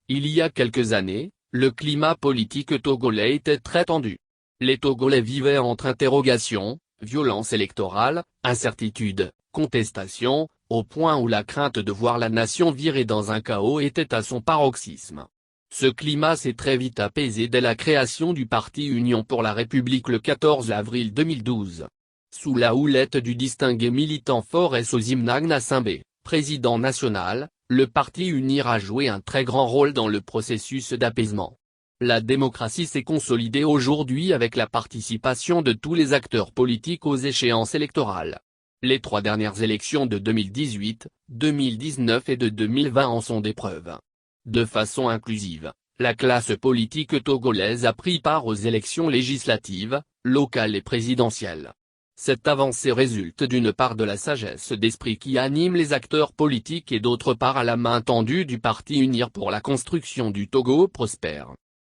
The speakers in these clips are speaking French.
Il y a quelques années, le climat politique togolais était très tendu. Les Togolais vivaient entre interrogations, violence électorale, incertitude, contestation, au point où la crainte de voir la nation virer dans un chaos était à son paroxysme. Ce climat s'est très vite apaisé dès la création du parti Union pour la République le 14 avril 2012. Sous la houlette du distingué militant Forest Osimhen Nassimbe, président national, le parti UNIR a joué un très grand rôle dans le processus d'apaisement. La démocratie s'est consolidée aujourd'hui avec la participation de tous les acteurs politiques aux échéances électorales. Les 3 dernières élections de 2018, 2019 et de 2020 en sont des preuves. De façon inclusive, la classe politique togolaise a pris part aux élections législatives, locales et présidentielles. Cette avancée résulte d'une part de la sagesse d'esprit qui anime les acteurs politiques et d'autre part à la main tendue du parti UNIR pour la construction du Togo prospère.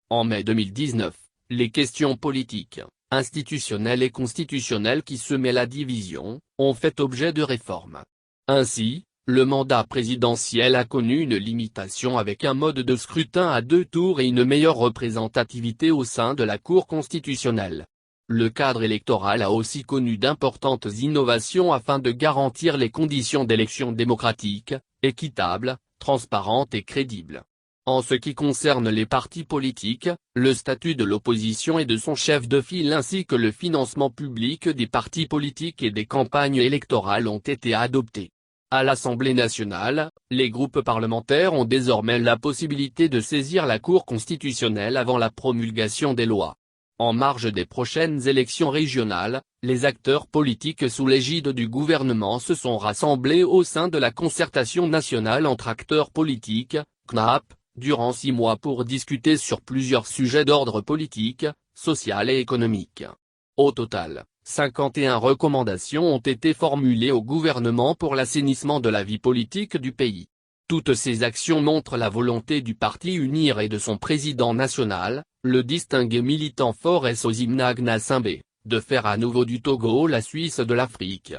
En mai 2019, les questions politiques, institutionnelles et constitutionnelles qui semaient la division, ont fait objet de réformes. Ainsi, le mandat présidentiel a connu une limitation avec un mode de scrutin à 2 tours et une meilleure représentativité au sein de la Cour constitutionnelle. Le cadre électoral a aussi connu d'importantes innovations afin de garantir les conditions d'élections démocratiques, équitables, transparentes et crédibles. En ce qui concerne les partis politiques, le statut de l'opposition et de son chef de file ainsi que le financement public des partis politiques et des campagnes électorales ont été adoptés. À l'Assemblée nationale, les groupes parlementaires ont désormais la possibilité de saisir la Cour constitutionnelle avant la promulgation des lois. En marge des prochaines élections régionales, les acteurs politiques sous l'égide du gouvernement se sont rassemblés au sein de la concertation nationale entre acteurs politiques, CNAP, durant 6 mois pour discuter sur plusieurs sujets d'ordre politique, social et économique. Au total, 51 recommandations ont été formulées au gouvernement pour l'assainissement de la vie politique du pays. Toutes ces actions montrent la volonté du parti UNIR et de son président national, le distingué militant Forest Osimhen Nassimbe, de faire à nouveau du Togo la Suisse de l'Afrique.